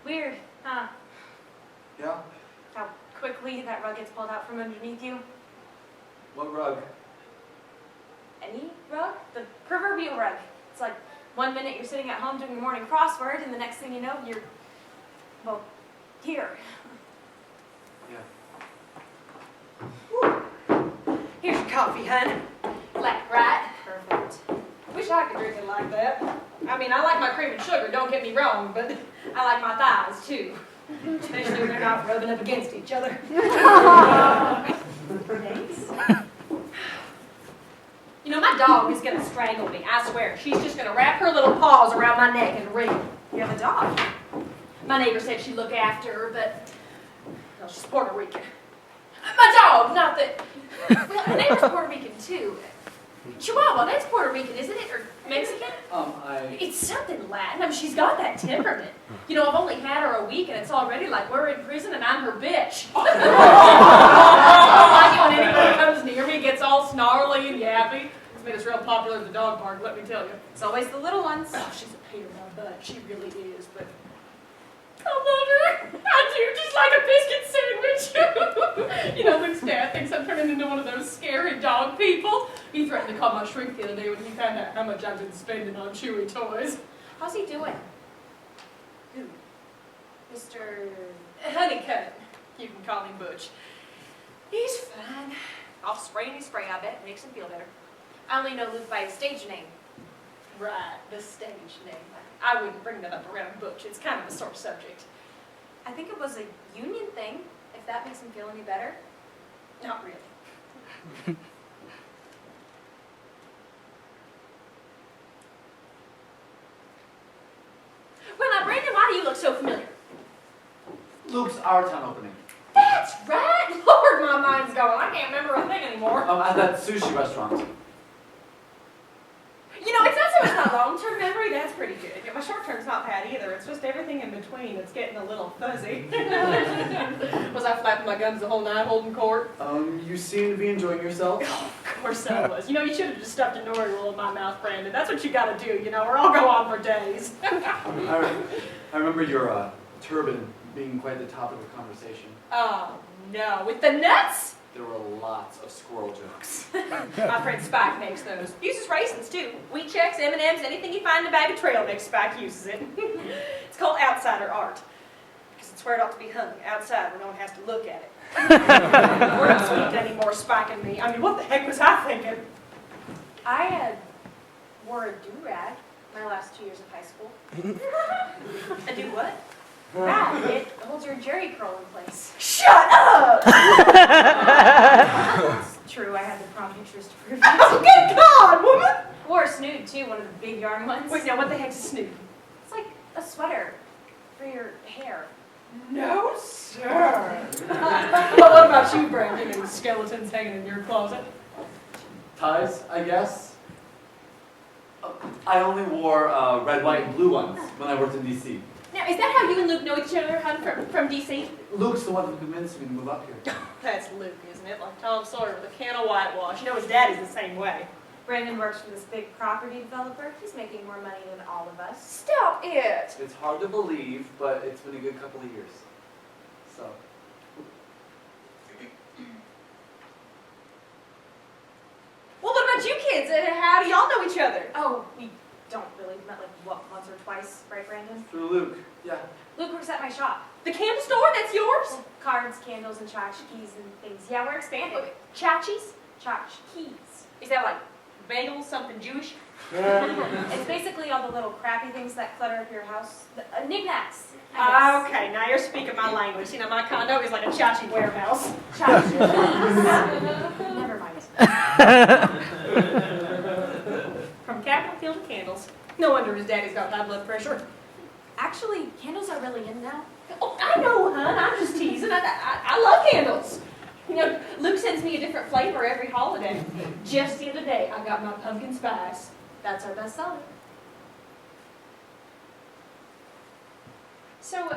Weird, huh? Yeah? How quickly that rug gets pulled out from underneath you. What rug? Any rug? The proverbial rug. It's like 1 minute you're sitting at home doing your morning crossword, and the next thing you know, you're, well, here. Yeah. Here's your coffee, hun. Black, right? Perfect. Wish I could drink it like that. I mean, I like my cream and sugar, don't get me wrong, but I like my thighs too. Especially when they're not rubbing up against each other. Thanks. You know, my dog is gonna strangle me, I swear. She's just gonna wrap her little paws around my neck and wring. You have a dog? My neighbor said she'd look after her, but, well, she's Puerto Rican. My dog, not that. Well, my neighbor's Puerto Rican too. Chihuahua, that's Puerto Rican, isn't it? Or Mexican? It's something Latin. I mean, she's got that temperament. You know, I've only had her a week, and it's already like we're in prison and I'm her bitch. I don't like it when anybody comes near me, gets all snarly and yappy. It's made us real popular at the dog park, let me tell you. It's always the little ones. Oh, she's a pain in my butt. She really is, but I love her. I do, just like a biscuit sandwich. You know, Luke's dad thinks I'm turning into one of those scary dog people. He threatened to call my shrink the other day when he found out how much I've been spending on chewy toys. How's he doing? Who? Mr. Honeycutt. You can call him Butch. He's fine. Off spraying his spray, I bet. Makes him feel better. I only know Luke by his stage name. Right, the stage name. I wouldn't bring that up around Butch. It's kind of a sore subject. I think it was a union thing, if that makes him feel any better. Not really. Well, now, Brandon, why do you look so familiar? Luke's Our Town opening. That's right! Lord, my mind's going. I can't remember a thing anymore. At that sushi restaurant. You know, it's not so much my long-term memory, that's pretty good. Yeah, my short-term's not bad either. It's just everything in between that's getting a little fuzzy. Was I flapping my gums the whole night holding court? You seem to be enjoying yourself. Oh, of course I was. You know, you should have just stuffed a nori roll in my mouth, Brandon. That's what you gotta do, you know, or I'll go on for days. I remember your turban being quite the topic of conversation. Oh, no. With the nuts? There were lots of squirrel jokes. My friend Spike makes those. Uses raisins, too. Wheat checks, M&Ms, anything you find in a bag of trail mix, Spike uses it. It's called outsider art. Because it's where it ought to be hung, outside, where no one has to look at it. We're not sweet anymore, Spike and me. I mean, what the heck was I thinking? I wore a do-rag my last 2 years of high school. A do what? Right, it holds your jerry curl in place. Shut up! It's true, I had the prom pictures to prove it. Oh, good God, woman! Wore a snood too, one of the big yarn ones. Wait, now what the heck's a snood? It's like a sweater for your hair. No, sir. Well, what about you, Brandon, and skeletons hanging in your closet? Ties, I guess. I only wore red, white, and blue ones when I worked in D.C. Now, is that how you and Luke know each other, hun, from D.C.? Luke's the one who convinced me to move up here. That's Luke, isn't it? Like Tom Sawyer with a can of whitewash. You know his daddy's the same way. Brandon works for this big property developer. He's making more money than all of us. Stop it! It's hard to believe, but it's been a good couple of years. So, Well, what about you kids? How do y'all know each other? Oh, we don't really. We've met like, what, once or twice, right, Brandon? through Luke. Yeah. Luke works at my shop. The candle store? That's yours? Well, cards, candles, and tchotchkes and things. Yeah, we're expanding. Chachis? Tchotchkes. Is that like bagels, something Jewish? It's basically all the little crappy things that clutter up your house. Knickknacks. I guess. Okay, now you're speaking my language. You know, my condo is like a chachi warehouse. Never mind. From Capitol Hill to candles. No wonder his daddy's got high blood pressure. Actually, candles are really in now. Oh, I know, hon. I'm just teasing. I love candles. You know, Luke sends me a different flavor every holiday. Just the other day, I got my pumpkin spice. That's our best seller. So,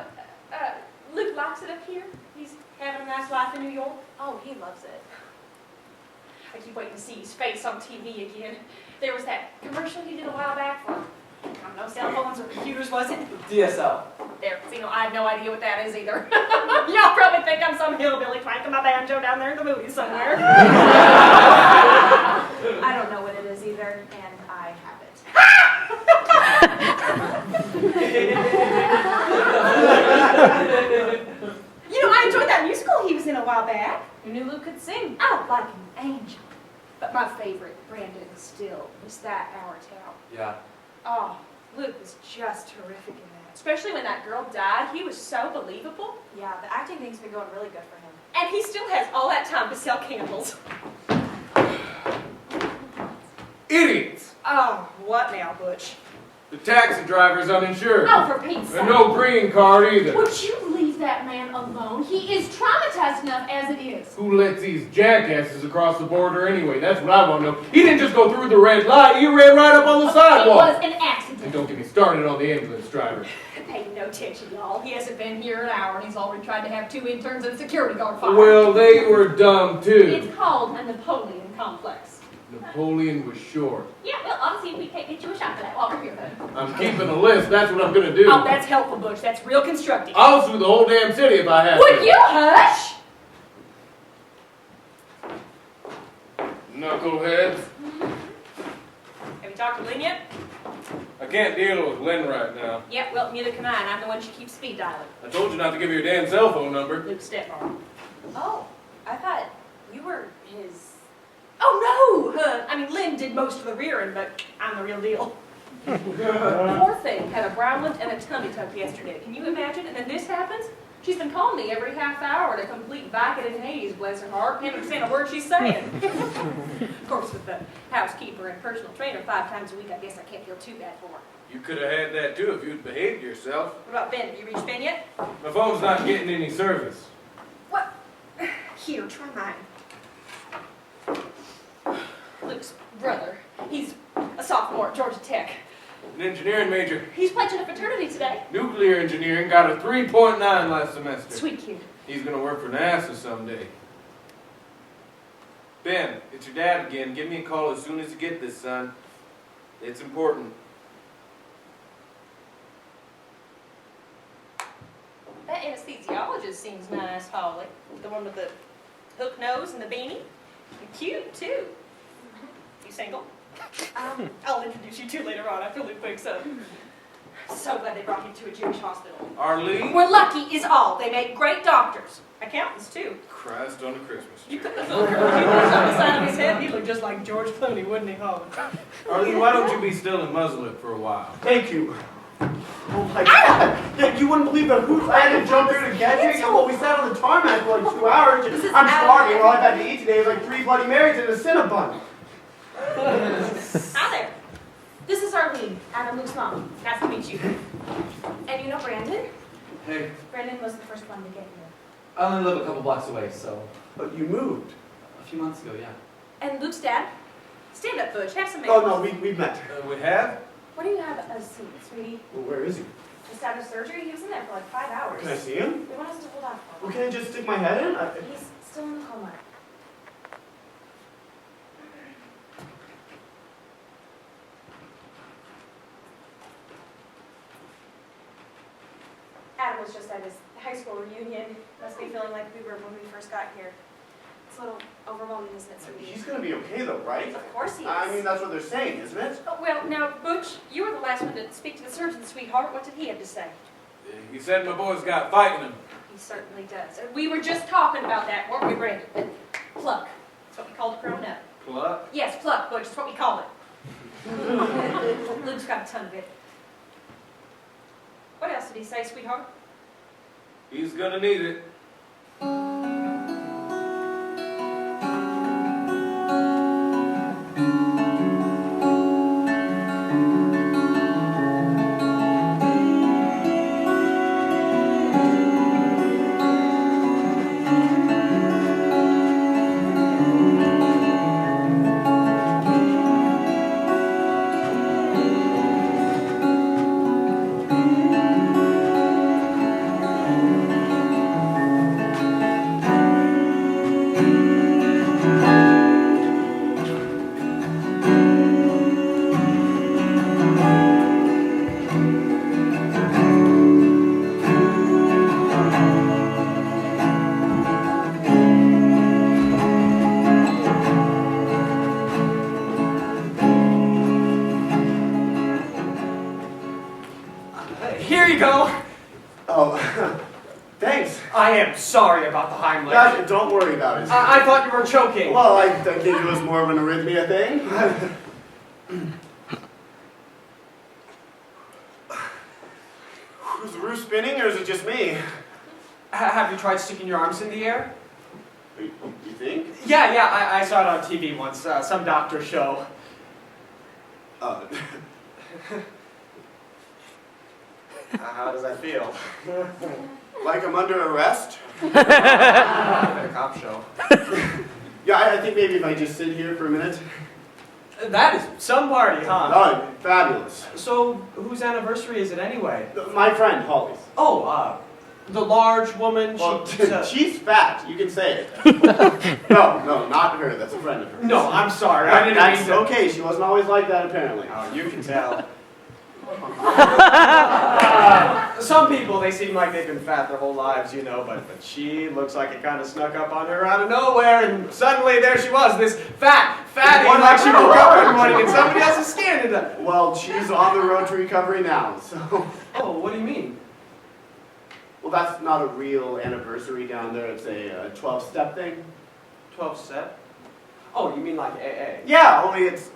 Luke likes it up here? He's having a nice life in New York? Oh, he loves it. I keep waiting to see his face on TV again. There was that commercial he did a while back for, I don't know, cell phones or computers, was it? DSL. There, see, no, I have no idea what that is either. Y'all probably think I'm some hillbilly clanking my banjo down there in the movies somewhere. I don't know what it is either, and I have it. You know, I enjoyed that musical he was in a while back. You knew Luke could sing. Oh, like an angel. But my favorite, Brandon, still, was that Our Town. Yeah. Oh, Luke was just terrific in that. Especially when that girl died, he was so believable. Yeah, the acting thing's been going really good for him. And he still has all that time to sell candles. Idiots! Oh, what now, Butch? The taxi driver's uninsured. Oh, for Pete's sake. And no green card either. Would you leave that man alone? He is traumatized enough as it is. Who lets these jackasses across the border anyway? That's what I want to know. He didn't just go through the red light. He ran right up on the It sidewalk. was an accident. And don't get me started on the ambulance driver. Pay no attention, y'all. He hasn't been here an hour, and he's already tried to have 2 interns and a security guard fired. Well, they were dumb too. It's called a Napoleon complex. Napoleon was short. Yeah, well, obviously we can't get you a shot for that while we're here, then. I'm keeping a list. That's what I'm going to do. Oh, that's helpful, Butch. That's real constructive. I'll sue the whole damn city if I have Would to. you hush? Knuckleheads. Have you talked to Lynn yet? I can't deal with Lynn right now. Yeah, well, neither can I, and I'm the one she keeps speed dialing. I told you not to give her your damn cell phone number. Luke's stepmom. Oh, I thought you were his... Oh, no! I mean, Lynn did most of the rearing, but I'm the real deal. Poor thing had a Brownland and a tummy tuck yesterday. Can you imagine? And then this happens? She's been calling me every half hour to complete Vicodin haze, bless her heart. Can't understand a word she's saying. Of course, with the housekeeper and personal trainer 5 times a week, I guess I can't feel too bad for her. You could have had that too if you'd behaved yourself. What about Ben? Have you reached Ben yet? My phone's not getting any service. What? Here, try mine. Luke's brother. He's a sophomore at Georgia Tech. An engineering major. He's pledging a fraternity today. Nuclear engineering, got a 3.9 last semester. Sweet kid. He's gonna work for NASA someday. Ben, it's your dad again. Give me a call as soon as you get this, son. It's important. That anesthesiologist seems nice, Holly. The one with the hook nose and the beanie. And cute, too. You single? I'll introduce you to later on after Luke wakes up. So glad they brought him to a Jewish hospital. Arlene? We're lucky is all. They make great doctors. Accountants, too. Christ on a Christmas tree. You put this little girl on the side of his head, he'd look just like George Clooney, wouldn't he, Holly? Arlene, why don't you be still and muzzle it for a while? Thank you. Oh my God! Yeah, you wouldn't believe the hoops I had to jump through to get here. Yeah, well, we sat on the tarmac for like 2 hours. I'm starving. All I've had to eat today is like 3 Bloody Marys and a Cinnabon. Hi there. This is Arlene, Adam Luke's mom. Nice to meet you. And you know Brandon? Hey, Brandon was the first one to get here. I only live a couple blocks away, so. But you moved a few months ago, yeah. And Luke's dad? Stand up, Butch. Have some Oh manners. no, we've met. We have? What do you have a seat, sweetie? Well, where is he? Just out of surgery? He was in there for like 5 hours. Can I see him? They want us to hold off for Well, him. can I just stick my head in? He's still in the coma. school reunion. Must be feeling like we were when we first got here. It's a little overwhelming, isn't it, sweetie? He's gonna be okay though, right? Of course he is. I mean, that's what they're saying, isn't it? Oh, well, now, Butch, you were the last one to speak to the surgeon, sweetheart. What did he have to say? He said my boy's got fight in him. He certainly does. We were just talking about that, weren't we, Brandon? Pluck. That's what we call it growing up. Pluck? Yes, pluck, Butch. That's what we call it. Luke's got a ton of it. What else did he say, sweetheart? He's gonna need it. Here you go. Oh, thanks. I am sorry about the Heimlich. Gosh, don't worry about it. I thought you were choking. Well, I think it was more of an arrhythmia thing. Is the roof spinning or is it just me? Have you tried sticking your arms in the air? You think? Yeah, I saw it on TV once, some doctor show. How does that feel? Like I'm under arrest? A cop show. Yeah, I think maybe if I just sit here for a minute. That is some party, huh? Oh, fabulous. So, whose anniversary is it anyway? My friend, Holly's. Oh, the large woman, Well, she's she's fat, you can say it. No, not her, that's a friend of hers. No, I'm sorry, I didn't That's mean to... okay, she wasn't always like that apparently. Oh, you can tell. Some people, they seem like they've been fat their whole lives, you know, but she looks like it kind of snuck up on her out of nowhere, and suddenly there she was, this fatty, like she woke up every morning and somebody else is standing there. Well, she's on the road to recovery now, so... Oh, what do you mean? Well, that's not a real anniversary down there, it's a 12-step thing. 12-step? Oh, you mean like AA? Yeah, only it's...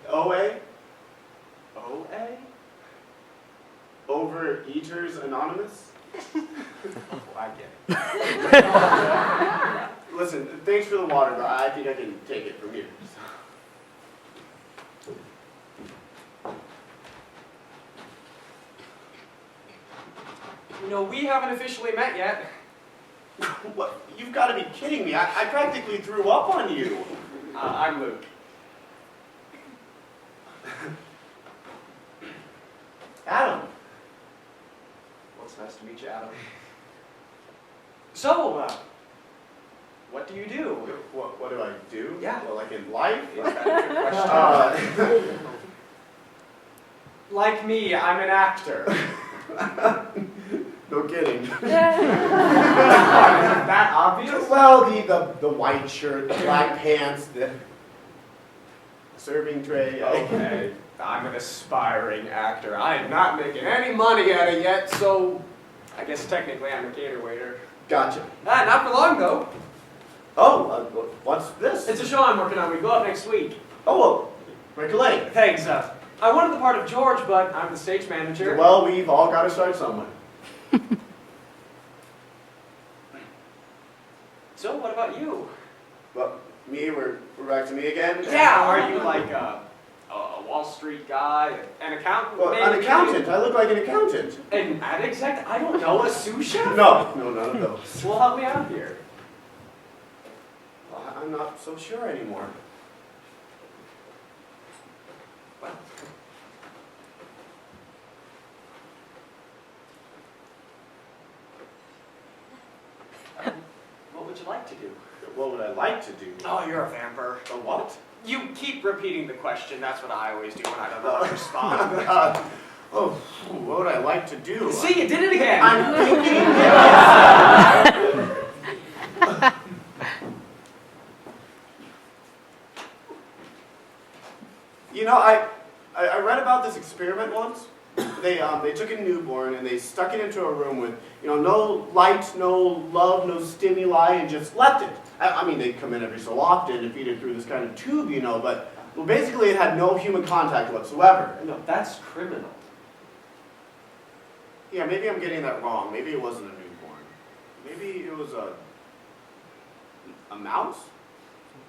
OA? OA? Overeaters Anonymous? Oh, I get it. Listen, thanks for the water, but I think I can take it from here. You know, we haven't officially met yet. What? You've got to be kidding me. I practically threw up on you. I'm Luke. Adam. Well, it's nice to meet you, Adam. So, what do you do? What do I do? Yeah. Well, like in life? Is that a good question? Like me, I'm an actor. No kidding. Isn't that obvious? Well, the white shirt, the black pants, the serving tray. Okay, I'm an aspiring actor. I am not making any money at it yet, so I guess technically I'm a cater waiter. Gotcha. Not for long, though. Oh, what's this? It's a show I'm working on. We go up next week. Oh, well, recollect. Thanks. I wanted the part of George, but I'm the stage manager. Well, we've all got to start somewhere. So, what about you? Well, me, we're back to me again? Yeah, are you like a Wall Street guy, an accountant? Well, an maybe? accountant. I look like an accountant. An ad exec? I don't know, a sous chef? No, none of those. Well, help me out here. Well, I'm not so sure anymore. Well, what would you like to do? What would I like to do? Oh, you're a vamper. A what? You keep repeating the question. That's what I always do when I don't know how to respond. Oh, what would I like to do? See, you did it again. I'm thinking. You know, I read about this experiment once. They took a newborn and they stuck it into a room with, no light, no love, no stimuli, and just left it. I mean, they'd come in every so often to feed it through this kind of tube, but basically it had no human contact whatsoever. No, that's criminal. Yeah, maybe I'm getting that wrong. Maybe it wasn't a newborn. Maybe it was a mouse?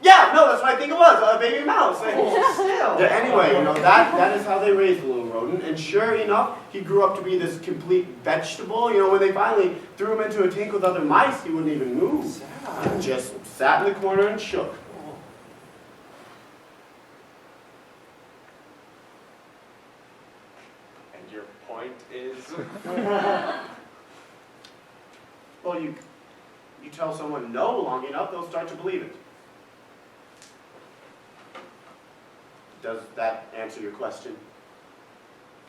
Yeah, no, that's what I think it was, a baby mouse. Yeah, anyway, that is how they raised the little rodent, and sure enough, he grew up to be this complete vegetable. When they finally threw him into a tank with other mice, he wouldn't even move. He just sat in the corner and shook. And your point is? Well, you tell someone no long enough, they'll start to believe it. Does that answer your question?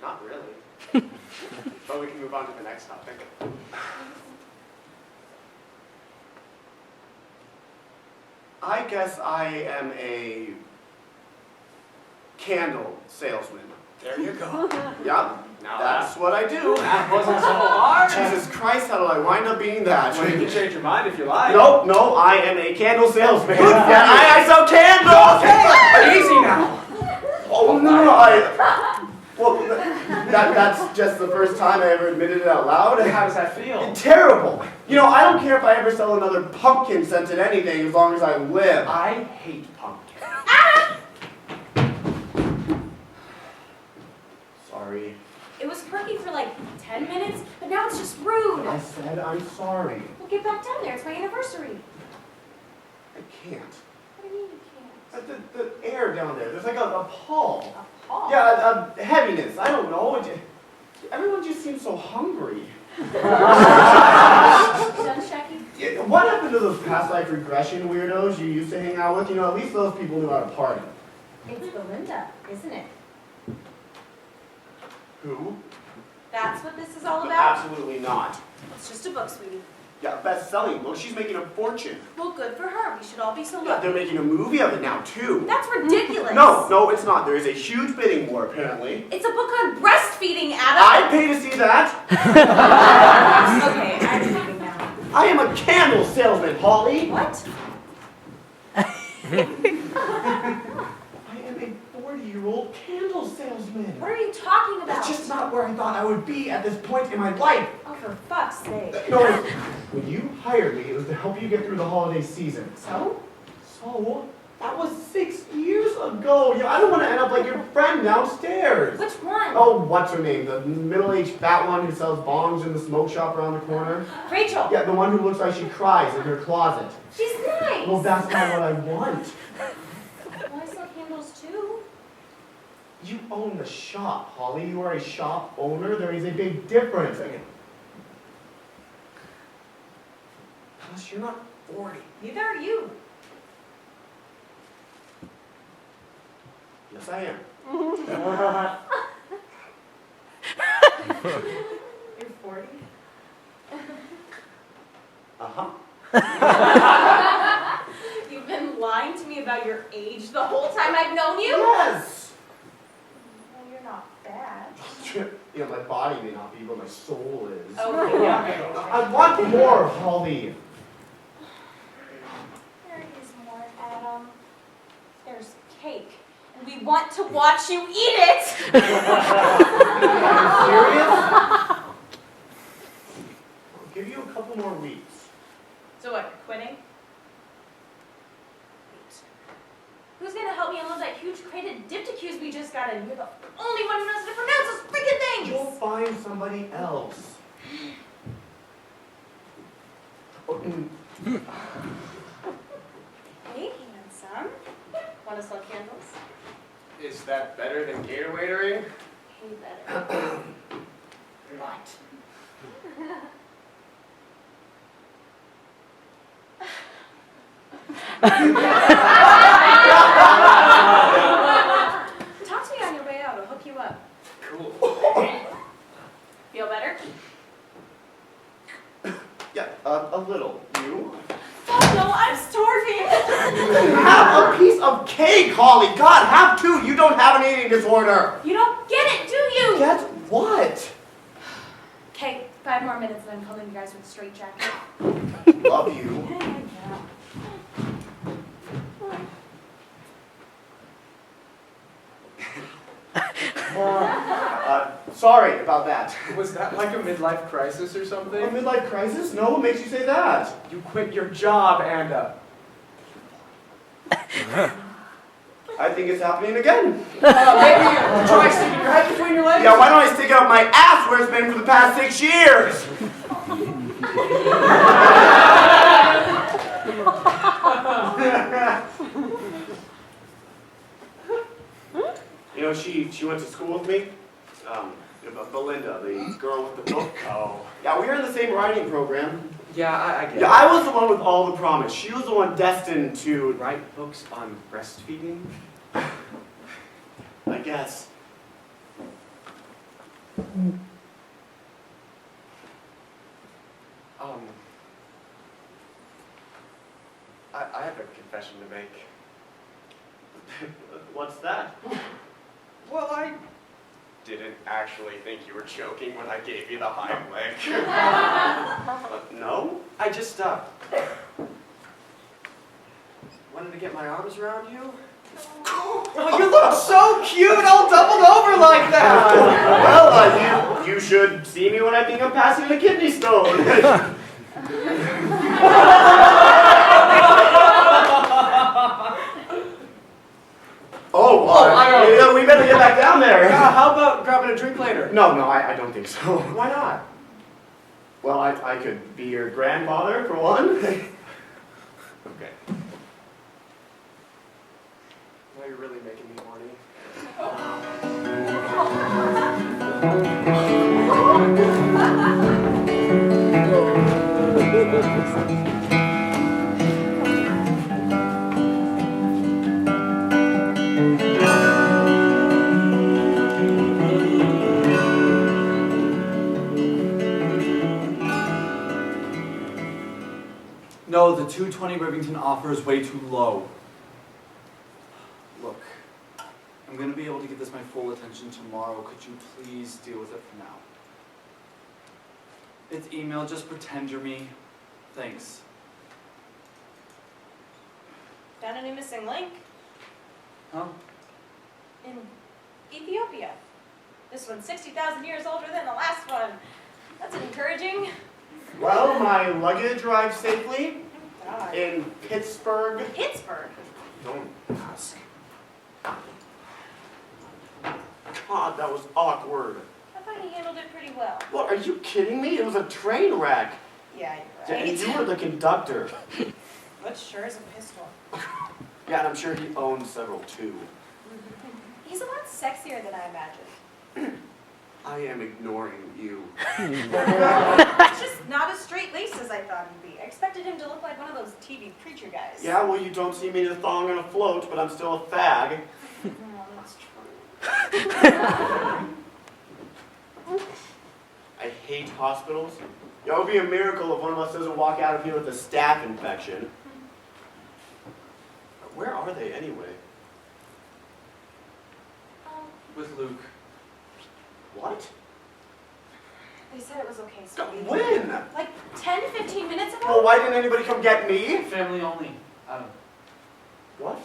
Not really. But we can move on to the next topic. I guess I am a candle salesman. There you go. Yeah, Now that's what I do. that wasn't so hard. Jesus Christ, how did I wind up being that? Well, you can change your mind if you like. No, I am a candle salesman. Yeah, I sell candles! Easy now. Oh, no, well, that's just the first time I ever admitted it out loud. How does that feel? Terrible. I don't care if I ever sell another pumpkin-scented anything as long as I live. I hate pumpkin. Sorry. It was perky for like 10 minutes, but now it's just rude. I said I'm sorry. We'll get back down there. It's my anniversary. I can't. What do you mean you can't? The air down there, there's like a pall. A pall? Yeah, a heaviness. I don't know. Everyone just seems so hungry. Done checking? Yeah, what happened to those past life regression weirdos you used to hang out with? At least those people knew how to party. It's Belinda, isn't it? Who? That's what this is all about? Absolutely not. It's just a book, sweetie. Yeah, best-selling. Well, she's making a fortune. Well, good for her. We should all be so Yeah, lucky. they're making a movie of it now, too. That's ridiculous. No, it's not. There is a huge bidding war, apparently. It's a book on breastfeeding, Adam. I'd pay to see that. Okay, I'm leaving now. I am a candle salesman, Holly. What? I am a 40-year-old candle salesman. What are you talking about? That's just not where I thought I would be at this point in my life. Oh, for fuck's sake. No, when you hired me, it was to help you get through the holiday season. So? So? That was 6 years ago. I don't want to end up like your friend downstairs. Which one? Oh, what's her name? The middle-aged fat one who sells bongs in the smoke shop around the corner? Rachel. Yeah, the one who looks like she cries in her closet. She's nice. Well, that's not what I want. Well, I sell candles too. You own the shop, Holly. You are a shop owner. There is a big difference. Plus, you're not 40. Neither are you. Yes, I am. You're 40? Uh-huh. You've been lying to me about your age the whole time I've known you? Yes! Well, you're not bad. My body may not be, but my soul is. Okay, yeah. I want more, Holly. There is more, Adam. There's cake. And we want to watch you eat it! Are you serious? I'll give you a couple more weeks. So what, you're quitting? Who's gonna help me unload that huge crate of diptychus we just got in? You're the only one who knows how to pronounce those freaking things! You'll find somebody else. Hey, handsome. Want to sell candles? Is that better than gator waitering? Hey, better. What? Talk to me on your way out. I'll hook you up. Cool. A little. You? Oh no, I'm starving. Have a piece of cake, Holly. God, have two. You don't have an eating disorder. You don't get it, do you? Get what? Okay, 5 more minutes and I'm coming you guys with a straight jacket. Love you. Sorry about that. Was that like a midlife crisis or A something? midlife crisis? No, what makes you say that? You quit your job, and I think it's happening again. maybe try sticking your head between your legs? Yeah, why don't I stick it up my ass where it's been for the past 6 years? You know, she went to school with me. Belinda, the girl with the book. Oh. Yeah, we were in the same writing program. Yeah, I get Yeah, it. I was the one with all the promise. She was the one destined to, Write books on breastfeeding? I guess. I have a confession to make. What's that? Well, I didn't actually think you were joking when I gave you the hind leg. No? I just, wanted to get my arms around you. Oh, you look so cute, all doubled over like that! Well, you should see me when I think I'm passing a kidney stone. Oh, we better get back down there. How about grabbing a drink later? No, I don't think so. Why not? Well, I could be your grandfather, for one. Okay. Now you're really making me horny. No, the 220 Rivington offer is way too low. Look, I'm going to be able to give this my full attention tomorrow. Could you please deal with it for now? It's email, just pretend you're me. Thanks. Found a new missing link Huh? in Ethiopia. This one's 60,000 years older than the last one. That's encouraging. Well, my luggage arrived safely God. in Pittsburgh. Pittsburgh. Don't ask. God, that was awkward. I thought he handled it pretty well. What, are you kidding me? It was a train wreck. Yeah, And you're you right. were the conductor. Butch sure is a pistol. Yeah, and I'm sure he owned several too. He's a lot sexier than I imagined. I am ignoring you. He's just not as straight-laced as I thought he'd be. I expected him to look like one of those TV preacher guys. Yeah, well, you don't see me in a thong on a float, but I'm still a fag. Well, that's true. I hate hospitals. Yeah, it would be a miracle if one of us doesn't walk out of here with a staph infection. Where are they anyway? With Luke. What? They said it was okay, so When? like 10, 15 minutes ago? Well, why didn't anybody come get me? Family only. Adam. What?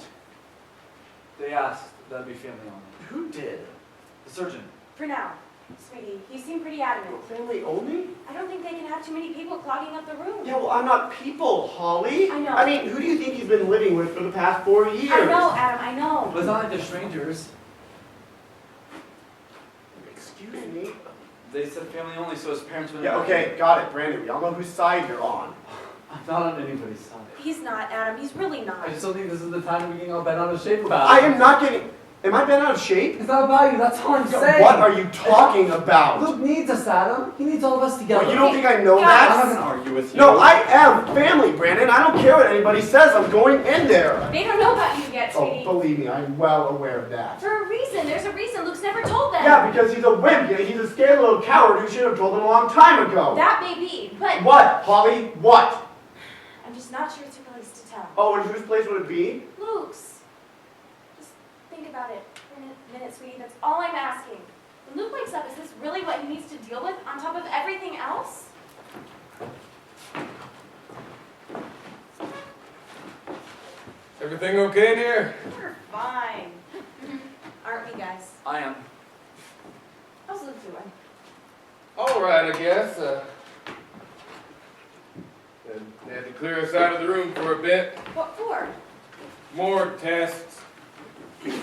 They asked that'd be family only. Who did? The surgeon. For now, sweetie. He seemed pretty adamant. Family only? I don't think they can have too many people clogging up the room. Yeah, well, I'm not people, Holly. I know. I mean, who do you think he's been living with for the past 4 years? I know, Adam, I know. But it's not like they're strangers. Excuse me? They said family only, so his parents would. Yeah, okay, got it, Brandon. We all know whose side you're on. I'm not on anybody's side. He's not, Adam. He's really not. I just don't think this is the time to be getting all bent out of shape about I it. am not getting... Am I bent out of shape? It's not about you, that's all I'm saying. What are you talking about? Luke needs us, Adam. He needs all of us together. Well, you don't think I know I'm that? not gonna argue with you. No, I am family, Brandon. I don't care what anybody says. I'm going in there. They don't know about you yet, Oh, sweetie. believe me, I'm well aware of that. For a reason. There's a reason. Luke's never told them. Yeah, because he's a wimp. He's a scared little coward who should have told them a long time ago. That may be, but What, Holly? What? I'm just not sure it's your place to tell. Oh, and whose place would it be? Luke's. Just think about it for a minute, sweetie. That's all I'm asking. When Luke wakes up, is this really what he needs to deal with on top of everything else? Everything okay in here? We're fine. Aren't we, guys? I am. How's Luke doing? All right, I guess. They had to clear us out of the room for a bit. What for? More tests. Okay.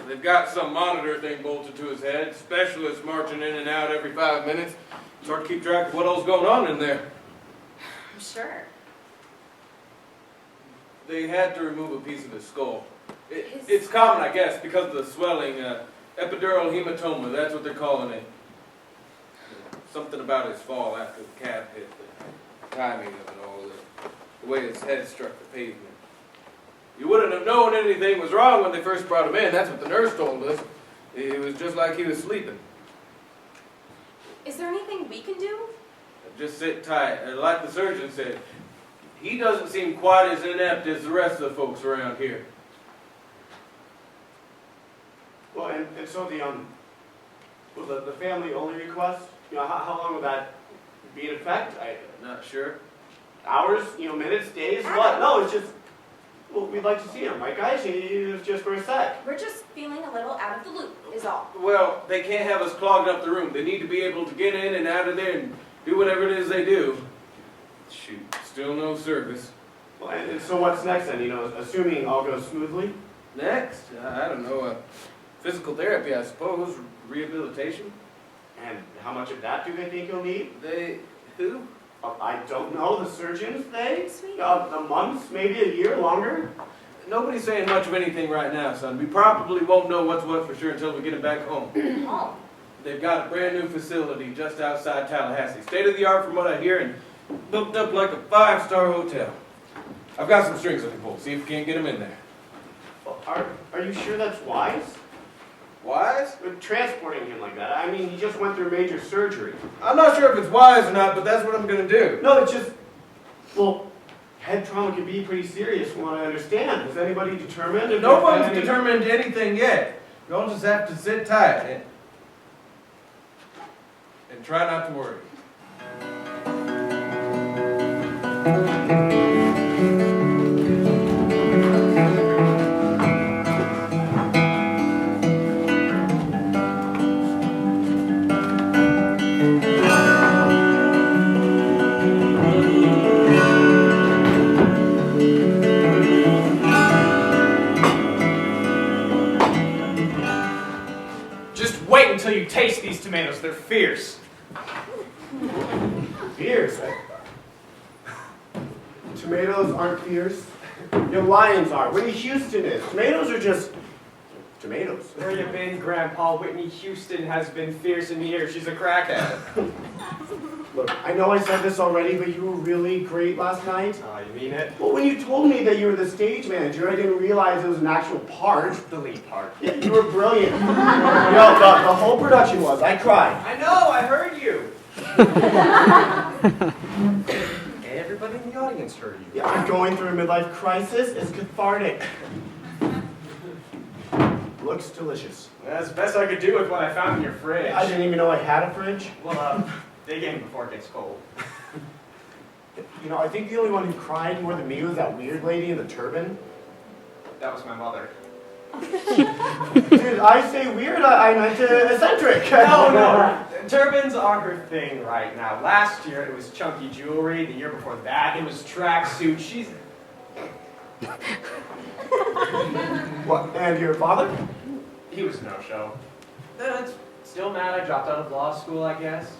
They've got some monitor thing bolted to his head. Specialists marching in and out every 5 minutes. It's hard to keep track of what all's going on in there. I'm sure. They had to remove a piece of his skull. His- It's common, I guess, because of the swelling. Epidural hematoma, that's what they're calling it. Something about his fall after the cab hit. The timing of it all. The way his head struck the pavement. You wouldn't have known anything was wrong when they first brought him in. That's what the nurse told us. It was just like he was sleeping. Is there anything we can do? Just sit tight. Like the surgeon said, he doesn't seem quite as inept as the rest of the folks around here. Well, and so the family only request, how long will that be in effect? Not sure. Hours, minutes, days, what? No, it's just, well, we'd like to see him, right guys? It's just for a sec. We're just feeling a little out of the loop, is all. Well, they can't have us clogged up the room. They need to be able to get in and out of there and do whatever it is they do. Shoot, still no service. Well, and so what's next then, assuming all goes smoothly? Next, I don't know, physical therapy, I suppose, rehabilitation. And how much of that do they think you'll need? They, who? I don't know, the surgeons, they? Sweetie. A month, maybe a year, longer? Nobody's saying much of anything right now, son. We probably won't know what's what for sure until we get him back home. Home. They've got a brand new facility just outside Tallahassee. State of the art from what I hear, and booked up like a 5-star hotel. I've got some strings I can pull, see if we can't get him in there. Well, are you sure that's wise? Wise? With transporting him like that. I mean, he just went through major surgery. I'm not sure if it's wise or not, but that's what I'm gonna do. No, it's just, well, head trauma can be pretty serious from what I understand. Has anybody determined? if No there's one's any- determined anything yet. You'll just have to sit tight and try not to worry. Just wait until you taste these tomatoes. They're fierce. Fierce. Tomatoes aren't fierce. Your lions are. Whitney Houston is. Tomatoes are just tomatoes. Where you been, Grandpa? Whitney Houston has been fierce in years. She's a crackhead. Look, I know I said this already, but you were really great last night. Oh, you mean it? Well, when you told me that you were the stage manager, I didn't realize it was an actual part. The lead part. Yeah, you were brilliant. The whole production was. I cried. I know, I heard you. Everybody in the audience heard you. Yeah, I'm going through a midlife crisis. It's cathartic. Looks delicious. That's the best I could do with what I found in your fridge. I didn't even know I had a fridge. Well, dig in before it gets cold. I think the only one who cried more than me was that weird lady in the turban. That was my mother. Dude, I say weird, I meant eccentric. No. Turbans are her thing right now. Last year it was chunky jewelry. The year before that it was tracksuit. She's... What, and your father? He was a no-show. Still mad I dropped out of law school, I guess.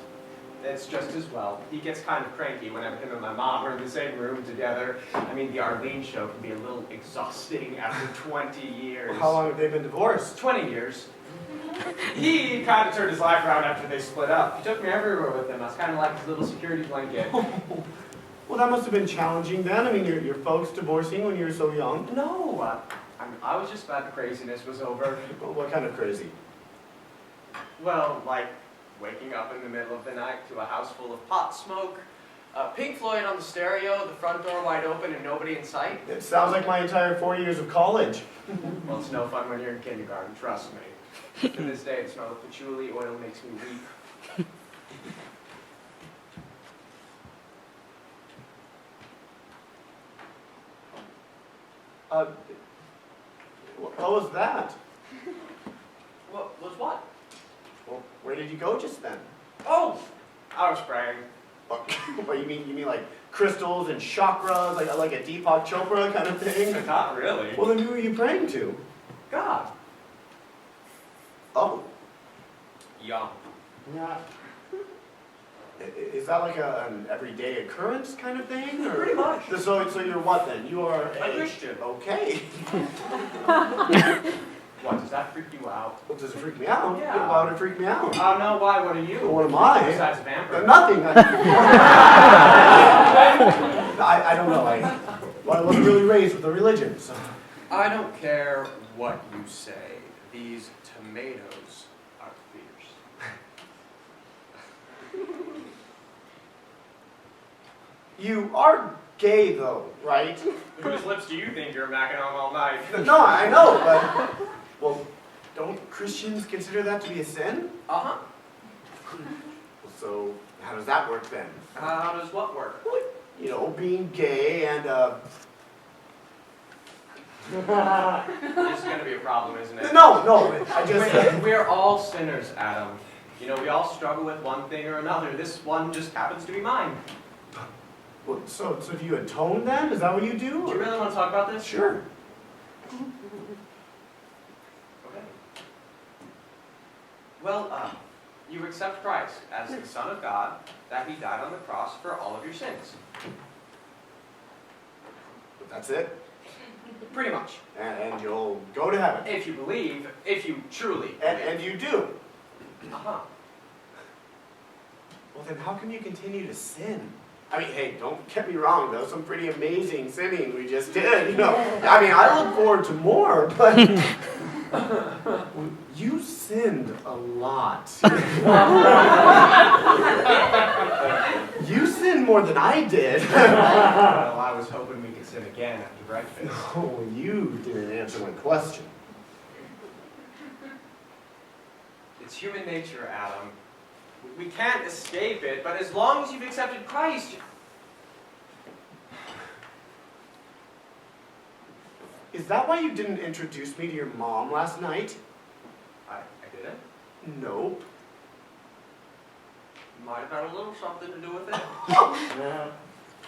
it's just as well. He gets kind of cranky whenever him and my mom are in the same room together. I mean, the ARLENE show can be a little exhausting after 20 years. How long have they been divorced? 20 years. He kind of turned his life around after they split up. He took me everywhere with him. I was kind of like his little security blanket. Well, that must have been challenging then. I mean, your folks divorcing when you were so young. No, I was just glad the craziness was over. Well, what kind of crazy? Well, like waking up in the middle of the night to a house full of pot smoke, Pink Floyd on the stereo, the front door wide open and nobody in sight. It sounds like my entire 4 years of college. Well, it's no fun when you're in kindergarten, trust me. To this day, the smell of patchouli oil makes me weep. What was that? What was what? Well, where did you go just then? Oh, I was praying. What, you mean like crystals and chakras, like a Deepak Chopra kind of thing? Not really. Well, then who are you praying to? God. Oh, Young. yeah. Is that like an everyday occurrence kind of thing? Or? Pretty much. So you're what then? You are A Christian. Okay. What, does that freak you out? Well, does it freak me out? Yeah. Why would it freak me out? Oh no, why? What are you? What am I? Besides a vampire. Nothing. I don't know. I wasn't really raised with a religion, so. I don't care what you say. These tomatoes are fierce. You are gay, though, right? Whose lips do you think you're macking on all night? No, I know, but well, don't Christians consider that to be a sin? Uh-huh. So how does that work then? How does what work? You know, being gay and This is going to be a problem, isn't it? No, I just. We're all sinners, Adam. You know, we all struggle with one thing or another. This one just happens to be mine. Well, so do you atone then? Is that what you do? Do you really want to talk about this? Sure. Okay. Well, you accept Christ as the Son of God, that He died on the cross for all of your sins. But that's it? Pretty much. And you'll go to heaven. If you believe, if you truly And you do. Uh-huh. Well, then how come you continue to sin? I mean, hey, don't get me wrong, though. Some pretty amazing sinning we just did, you know. I mean, I look forward to more, but you sinned a lot. You sinned more than I did. Well, I was hoping we could sin again after breakfast. Oh, you didn't answer my question. It's human nature, Adam. We can't escape it, but as long as you've accepted Christ... Is that why you didn't introduce me to your mom last night? I didn't. Nope. Might have had a little something to do with it.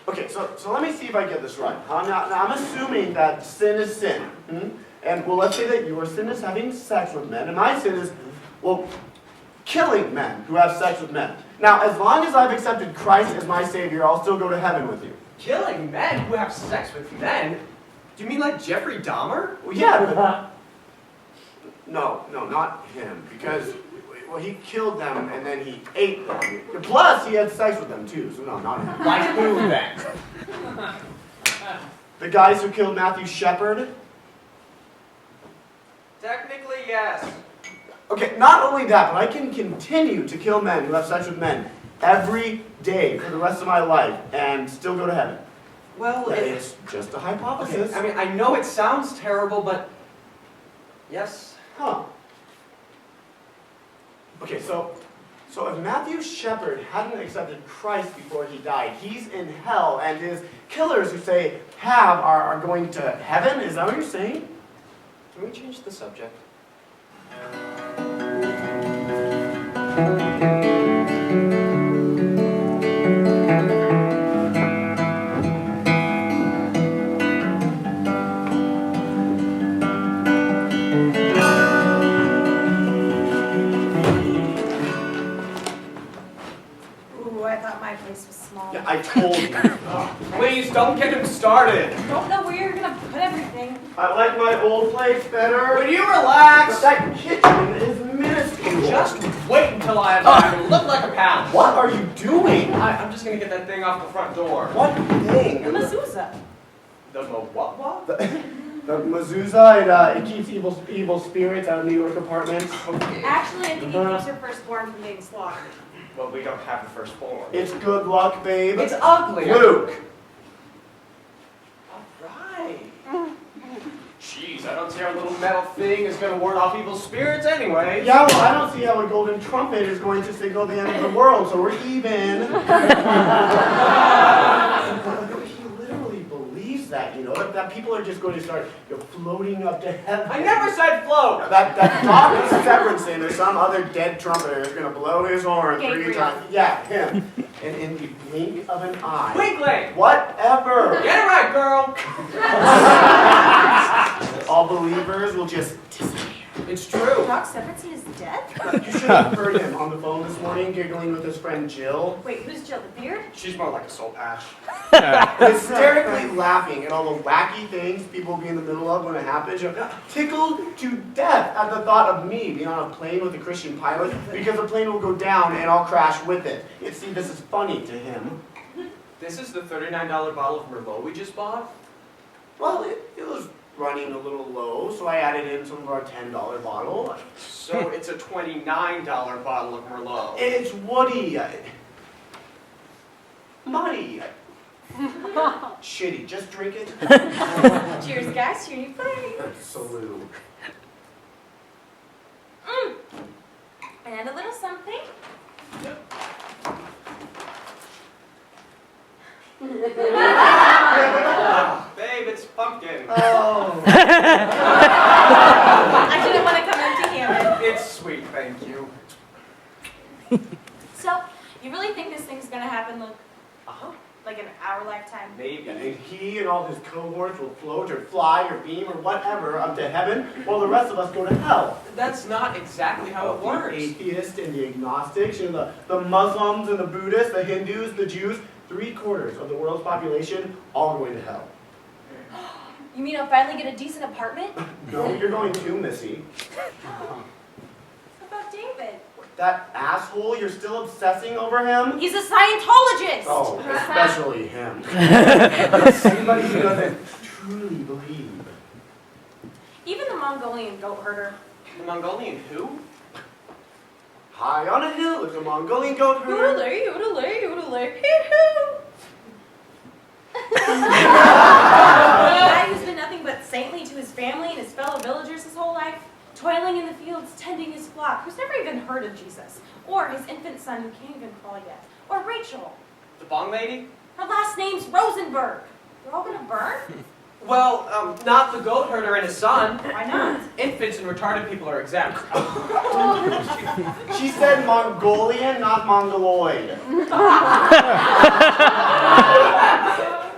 Okay, so let me see if I get this right. Now I'm assuming that sin is sin. And well, let's say that your sin is having sex with men, and my sin is, well, killing men who have sex with men. Now, as long as I've accepted Christ as my Savior, I'll still go to heaven with you. Killing men who have sex with men? Do you mean like Geoffrey Dahmer? Well, yeah, but... No, not him, because, well, he killed them and then he ate them. Plus, he had sex with them too, so no, not him. Like who then? The guys who killed Matthew Shepard? Technically, yes. Okay, not only that, but I can continue to kill men who have sex with men every day for the rest of my life and still go to heaven. Well, It's just a hypothesis. okay, I mean, I know it sounds terrible, but... Yes. Huh. Okay, so if Matthew Shepard hadn't accepted Christ before he died, he's in hell, and his killers who say have are going to heaven? Is that what you're saying? Can we change the subject? Ooh, I thought my place was small. Yeah, I told you. Please don't get him started. Don't know where you're gonna put everything. I like my old place better. Would you relax? That kitchen is minuscule. Just wait until I have time to look like a palace. What are you doing? I'm just gonna get that thing off the front door. What thing? The mezuzah. The what? The mezuzah, it keeps evil spirits out of New York apartments. Okay. Actually, I think it keeps your firstborn from being slaughtered. Well, we don't have the firstborn. It's good luck, babe. It's ugly. Luke. Alright. Jeez, I don't see our little metal thing is gonna ward off evil spirits anyway. Yeah, well, I don't see how a golden trumpet is going to signal the end of the world, so we're even. He literally believes that, you know, that people are just going to start floating up to heaven. I never said float. That Dr. Severinson or some other dead trumpeter is going to blow his horn 3 Gabriel. times. Yeah, him. And in the blink of an eye. Twinkling. Whatever. Get it right, girl. All believers will just disappear. It's true. Doc Severinson is dead? You should have heard him on the phone this morning giggling with his friend Jill. Wait, who's Jill? The beard? She's more like a soul patch. Hysterically laughing at all the wacky things people will be in the middle of when it happens. You know, tickled to death at the thought of me being on a plane with a Christian pilot because the plane will go down and I'll crash with it. You see, this is funny to him. This is the $39 bottle of Merlot we just bought? Well, it was running a little low, so I added in some of our $10 bottle. So it's a $29 bottle of Merlot. It's woody. Muddy. Shitty. Just drink it. Cheers, guys. To your new place. Salute. And a little something. Babe, it's pumpkin. Oh. I didn't want to come empty-handed. It's sweet, thank you. So, you really think this thing's gonna happen, Luke? Uh-huh. Like in our lifetime? Maybe. And he and all his cohorts will float or fly or beam or whatever up to heaven, while the rest of us go to hell. That's not exactly how it works. The atheists and the agnostics, you know, the Muslims and the Buddhists, the Hindus, the Jews, 3/4 of the world's population all going to hell. You mean I'll finally get a decent apartment? No, you're going too, Missy. What about David? That asshole, you're still obsessing over him? He's a Scientologist! Oh, especially him. Anybody who doesn't truly believe. Even the Mongolian goat herder. The Mongolian who? High on a hill is a Mongolian goat herder. Yodelay, yodelay, yodelay, hee-hoo! The guy who's been nothing but saintly to his family and his fellow villagers his whole life, toiling in the fields, tending his flock, who's never even heard of Jesus, or his infant son who can't even crawl yet, or Rachel. The bong lady? Her last name's Rosenberg. They're all gonna burn? Well, not the goat herder and his son. Why not? Infants and retarded people are exempt. She said Mongolian, not Mongoloid.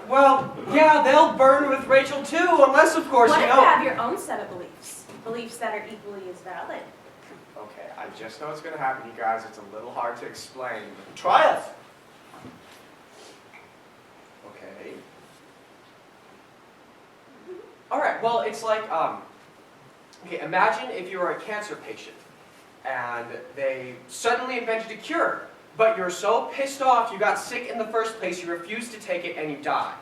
Well, yeah, they'll burn with Rachel too, unless, of course, What you if you know. have your own set of beliefs? Beliefs that are equally as valid. Okay, I just know what's gonna happen, you guys. It's a little hard to explain. Try us. Okay. All right, well, it's like, okay, imagine if you were a cancer patient and they suddenly invented a cure, but you're so pissed off you got sick in the first place, you refuse to take it and you die.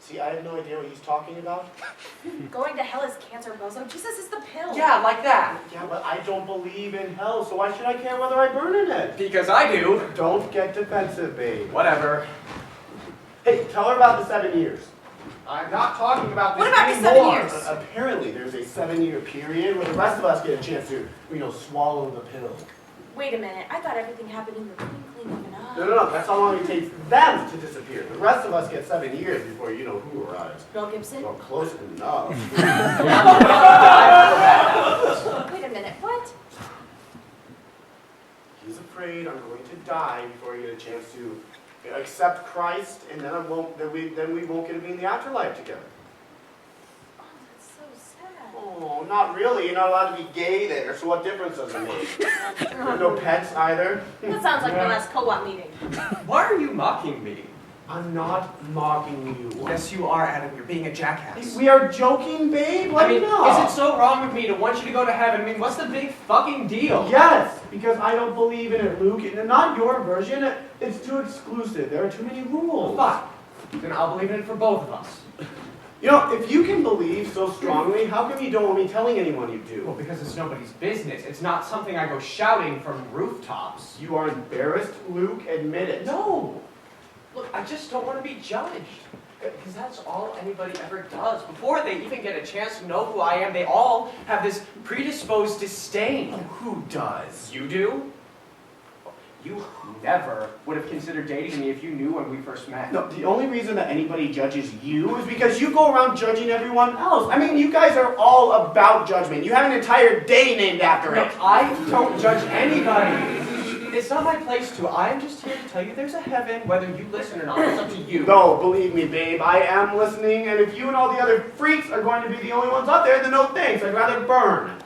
See, I have no idea what he's talking about. Going to hell is cancer, bozo. Jesus is the pill. Yeah, like that. Yeah, but I don't believe in hell, so why should I care whether I burn in it? Because I do. Don't get defensive, babe. Whatever. Hey, tell her about the 7 years. I'm not talking about this What about the anymore. 7 years? Apparently, there's a 7-year period where the rest of us get a chance to, swallow the pill. Wait a minute. I thought everything happened in the twinkling of an eye. No, that's how long it takes them to disappear. The rest of us get 7 years before you know who arrives. Mel Gibson? Well, close enough. Wait a minute. What? He's afraid I'm going to die before I get a chance to accept Christ, and then we won't get to be in the afterlife together. Oh, that's so sad. Oh, Not really. You're not allowed to be gay there, so what difference does it make? There are no pets either. That sounds like the last co-op meeting. Why are you mocking me? I'm not mocking you. Yes, you are, Adam. You're being a jackass. We are joking, babe. Let I mean, me know. is it so wrong with me to want you to go to heaven? I mean, what's the big fucking deal? Yes, because I don't believe in it, Luke. And not your version. It's too exclusive. There are too many rules. Fine. Then I'll believe in it for both of us. You know, if you can believe so strongly, how come you don't want me telling anyone you do? Well, because it's nobody's business. It's not something I go shouting from rooftops. You are embarrassed, Luke. Admit it. No. Look, I just don't want to be judged. Because that's all anybody ever does. Before they even get a chance to know who I am, they all have this predisposed disdain. Oh, who does? You do? You never would have considered dating me if you knew when we first met. No, the only reason that anybody judges you is because you go around judging everyone else. I mean, you guys are all about judgment. You have an entire day named after No, it. I don't judge anybody. It's not my place to. I'm just here to tell you there's a heaven, whether you listen or not. It's up to you. No, believe me, babe, I am listening, and if you and all the other freaks are going to be the only ones up there, then no thanks. I'd rather burn.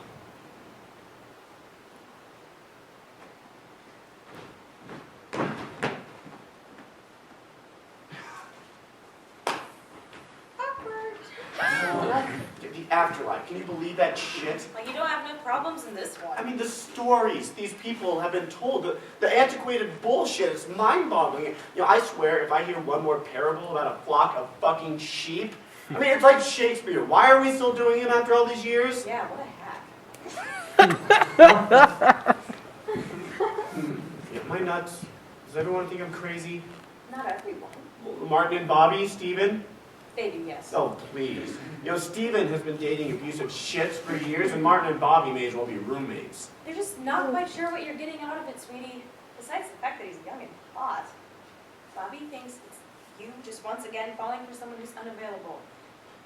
The afterlife. Can you believe that shit? Like, you don't have no problems in this one. I mean, the stories these people have been told, the antiquated bullshit, it's mind-boggling. You know, I swear, if I hear one more parable about a flock of fucking sheep, I mean, it's like Shakespeare. Why are we still doing him after all these years? Yeah, what a hack. Yeah, am I nuts? Does everyone think I'm crazy? Not everyone. Martin and Bobby, Steven? They do, yes. Oh, please. You know, Steven has been dating abusive shits for years, and Martin and Bobby may as well be roommates. They're just not quite sure what you're getting out of it, sweetie. Besides the fact that he's young and hot, Bobby thinks it's you just once again falling for someone who's unavailable.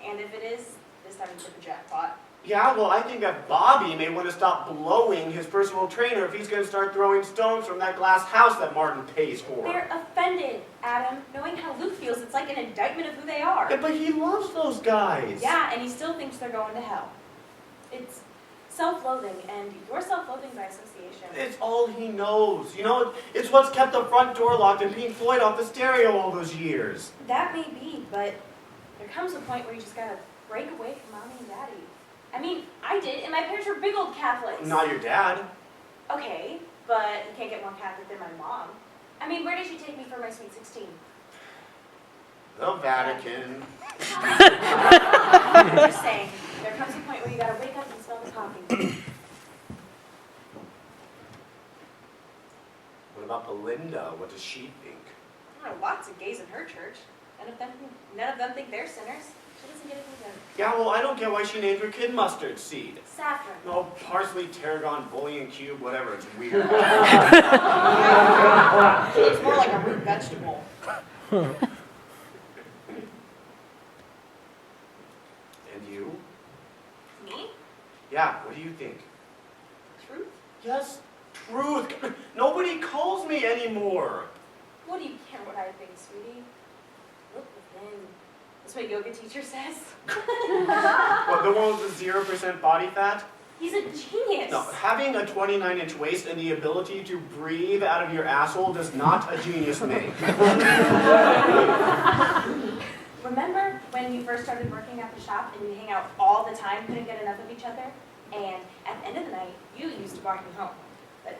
And if it is, this time you took a jackpot. Yeah, well, I think that Bobby may want to stop blowing his personal trainer if he's going to start throwing stones from that glass house that Martin pays for. They're offended, Adam. Knowing how Luke feels, it's like an indictment of who they are. Yeah, but he loves those guys. Yeah, and he still thinks they're going to hell. It's self-loathing, and you're self-loathing by association. It's all he knows. You know, it's what's kept the front door locked and Pink Floyd off the stereo all those years. That may be, but there comes a point where you just gotta break away from mommy and daddy. I mean, I did, and my parents were big old Catholics. Not your dad. Okay, but you can't get more Catholic than my mom. I mean, where did she take me for my sweet 16? The Vatican. I'm just saying, there comes a point where you gotta wake up and smell the coffee. What about Belinda? What does she think? I don't know, lots of gays in her church. None of them think they're sinners. She doesn't get it either. Yeah, well, I don't get why she named her kid mustard seed. Saffron. No, parsley, tarragon, bullion cube, whatever. It's weird. It's more like a root vegetable. And you? Me? Yeah, what do you think? Truth? Yes, truth. Nobody calls me anymore. What do you care what I think, sweetie? Look within. That's what yoga teacher says. What, the one with the 0% body fat? He's a genius. No, having a 29-inch waist and the ability to breathe out of your asshole does not a genius make. Remember when you first started working at the shop and you hang out all the time, couldn't get enough of each other? And at the end of the night, you used to walk me home, but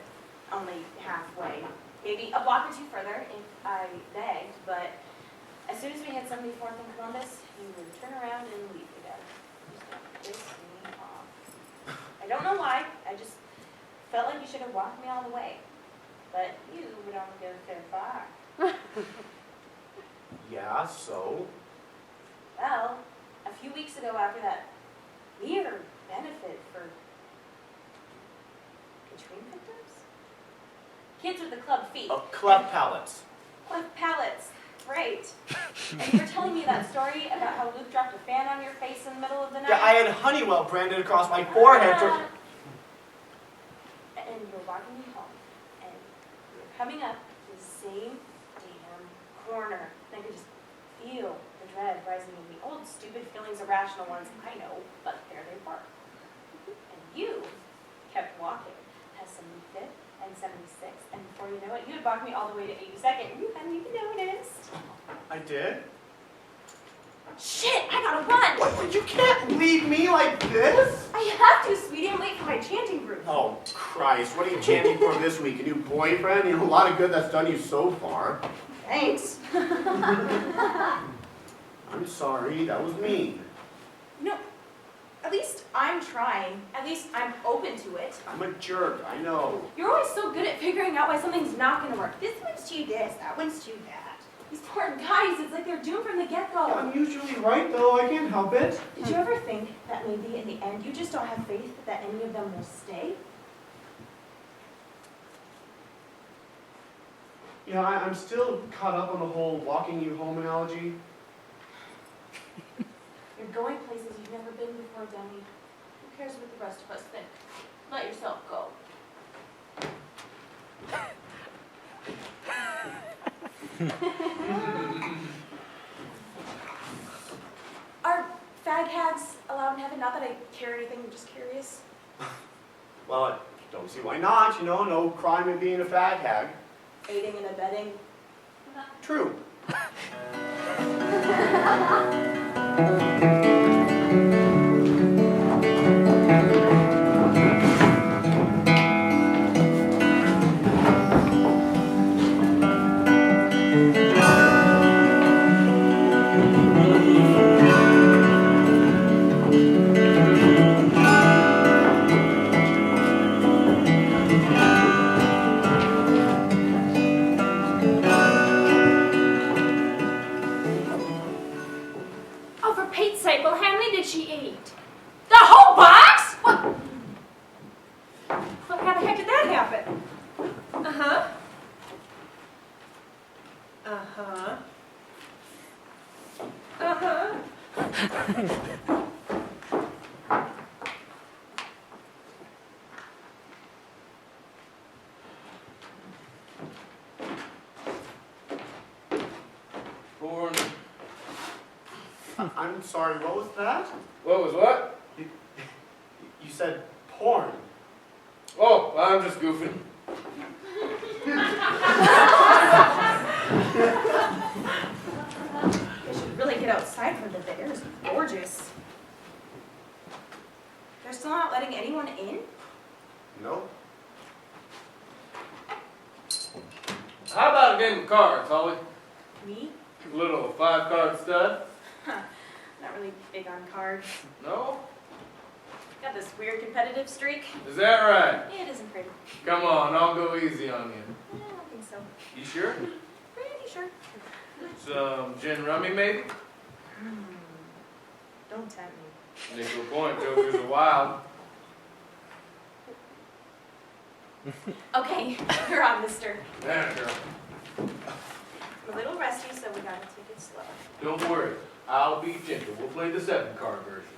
only halfway. Maybe a block or two further if I begged, but as soon as we hit 74th and Columbus, you would turn around and leave again. You just piss me off. I don't know why, I just felt like you should have walked me all the way. But you would only go so far. Yeah, so? Well, a few weeks ago after that weird benefit for Katrina victims? Kids with the club feet. Oh, cleft palates. Cleft palates. Right. And you were telling me that story about how Luke dropped a fan on your face in the middle of the night? Yeah, I had Honeywell branded across my forehead for... And you were walking me home, and you were coming up the same damn corner. And I could just feel the dread rising in me. Old, stupid feelings, irrational ones, I know, but there they were. you kept walking past 75th and 76th, and before you know it, you had walked me all the way to 82nd, and you hadn't even noticed. I did? Shit, I gotta run! What? You can't leave me like this? I have to, sweetie. I'm late for my chanting group. Oh, Christ. What are you chanting for this week? A new boyfriend? You know, a lot of good that's done you so far. Thanks. I'm sorry. That was mean. No, at least I'm trying. At least I'm open to it. I'm a jerk. I know. You're always so good at figuring out why something's not gonna work. This one's too this, that one's too that. These poor guys, it's like they're doomed from the get-go. Yeah, I'm usually right, though. I can't help it. Did you ever think that maybe in the end you just don't have faith that any of them will stay? You know, I'm still caught up on the whole walking you home analogy. You're going places you've never been before, Demi. Who cares what the rest of us think? Let yourself go. Are fag hags allowed in heaven? Not that I care anything, I'm just curious. Well, I don't see why not. You know, no crime in being a fag hag. Aiding and abetting. True. Oh, for Pete's sake, well, how many did she eat? The whole box? What? Well, how the heck did that happen? Uh-huh. Uh-huh. Uh-huh. Porn. I'm sorry, what was that? What was what? You said porn. Oh, I'm just goofing. They should really get outside for the air is gorgeous. They're still not letting anyone in? No. How about a game of cards, Holly? Me? A little 5-card stud? Not really big on cards. No? Got this weird competitive streak. Is that right? Yeah, it isn't pretty. Come on, I'll go easy on you. I don't think so. You sure? Pretty sure. Some gin rummy, maybe? Don't tempt me. Nickel point, jokers are wild. Okay, you're on, mister. There, girl. I'm a little rusty, so we gotta take it slow. Don't worry, I'll be gentle. We'll play the 7-card version.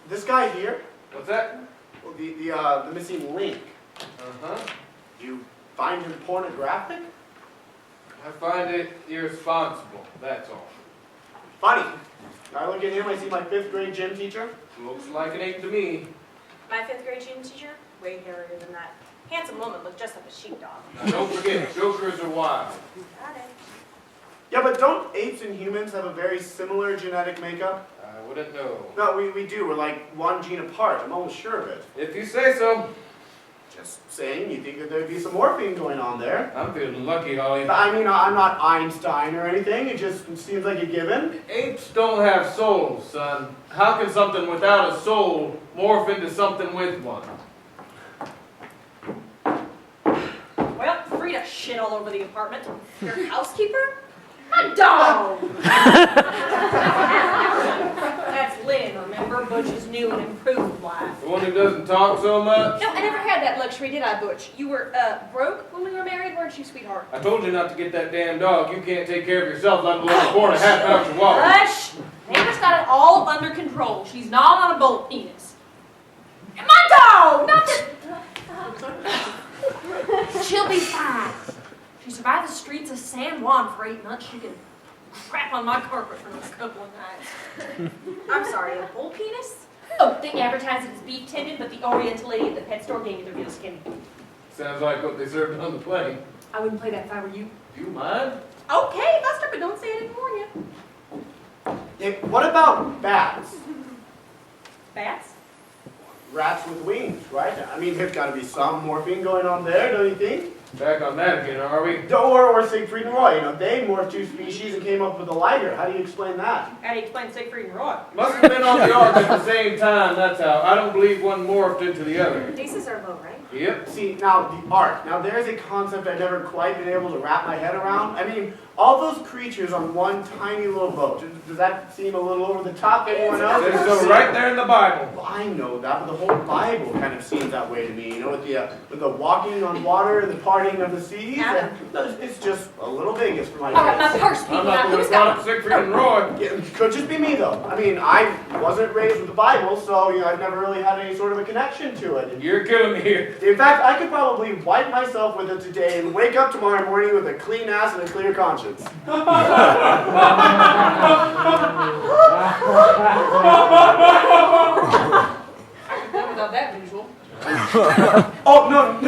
This guy here? What's that? Well, the missing link. Uh-huh. Do you find him pornographic? I find it irresponsible, that's all. Funny. I look at him, I see my 5th grade gym teacher. Looks like it ain't to me. My 5th grade gym teacher, way hairier than that. Handsome woman, looked just like a sheepdog. Now, don't forget, jokers are wild. Got it. Yeah, but don't apes and humans have a very similar genetic makeup? I wouldn't know. No, we do. We're like one gene apart. I'm almost sure of it. If you say so. Just saying, you think that there'd be some morphine going on there. I'm feeling lucky, Holly. I mean, I'm not Einstein or anything. It just seems like a given. Apes don't have souls, son. How can something without a soul morph into something with one? Well, free to shit all over the apartment. Your housekeeper? A dog! That's Lynn, remember? Butch's new and improved wife. The one who doesn't talk so much? No, I never had that luxury, did I, Butch? You were, broke when we were married, weren't you, sweetheart? I told you not to get that damn dog. You can't take care of yourself, let alone afford a half-ounce of water. Hush! Neighbor's got it all under control. She's not on a bolt penis. And my dog! Not the... She'll be fine. She survived the streets of San Juan for 8 months. She can crap on my carpet for those couple of nights. I'm sorry, a bull penis? Oh, they advertise it as beef tendon, but the Oriental lady at the pet store gave me the real skinny. Sounds like what they served on the plane. I wouldn't play that if I were you. Do you mind? Okay, Buster, but don't say I didn't warn you. What about bats? Bats? Rats with wings, right? I mean, there's got to be some morphine going on there, don't you think? Back on that again, are we? Or Siegfried and Roy, they morphed two species and came up with a liger. How do you explain that? How do you explain Siegfried and Roy? Must have been on the ark at the same time, that's how. I don't believe one morphed into the other. Faces are low, right? Yep. See, now, the ark. Now, there's a concept I've never quite been able to wrap my head around. I mean, all those creatures on one tiny little boat. Does that seem a little over the top to anyone else? It's so right there in the Bible. Well, I know that, but the whole Bible kind of seems that way to me. With the walking on water and the parting of the seas. And it's just a little Vegas for my All right, my taste. purse, people. I'm not Now, the who's one brought got up Siegfried and Roy. Yeah, it could just be me, though. I mean, I wasn't raised with the Bible, so I've never really had any sort of a connection to it. You're killing me here. In fact, I could probably wipe myself with it today and wake up tomorrow morning with a clean ass and a clear conscience. I could live without that visual. Oh no!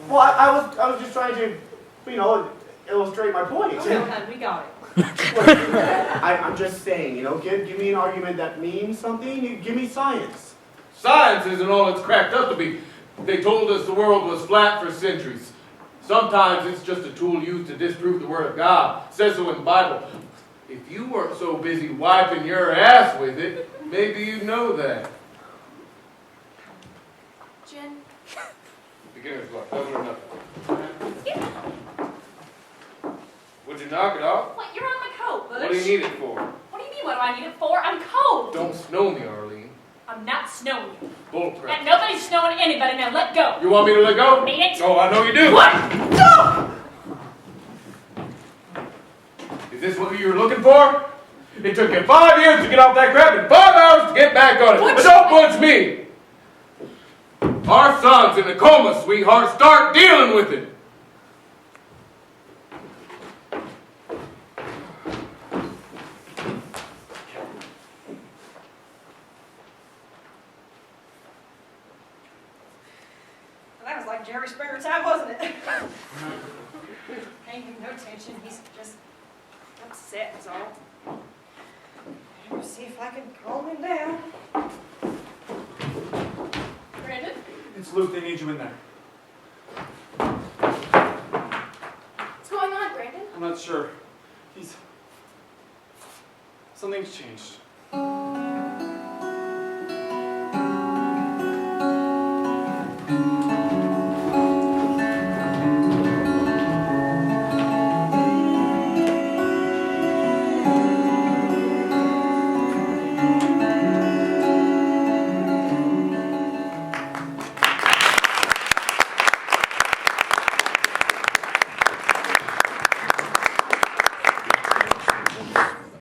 I was just trying to, illustrate my point. Okay, hun, we got it. I'm just saying, give me an argument that means something. You give me science. Science isn't all it's cracked up to be. They told us the world was flat for centuries. Sometimes it's just a tool used to disprove the Word of God. It says so in the Bible. If you weren't so busy wiping your ass with it, maybe you'd know that. Jen? Beginner's luck, double or nothing. Would you knock it off? What? You're on my coat, Butch. What do you need it for? What do you mean, what do I need it for? I'm cold. Don't snow me, Arlene. I'm not snowing you. Bullcrap. And nobody's snowing anybody. Now let go. You want me to let go? Mean it? Oh, I know you do. What? No! Is this what you were looking for? It took you 5 years to get off that crap and 5 hours to get back on it. Butch. But don't punch me! Our son's in a coma, sweetheart. Start dealing with it. That was like Jerry Springer time, wasn't it? Paying him no attention. He's just upset, is all. Let's see if I can calm him down. Brandon? It's Luke, they need you in there. What's going on, Brandon? I'm not sure. Something's changed.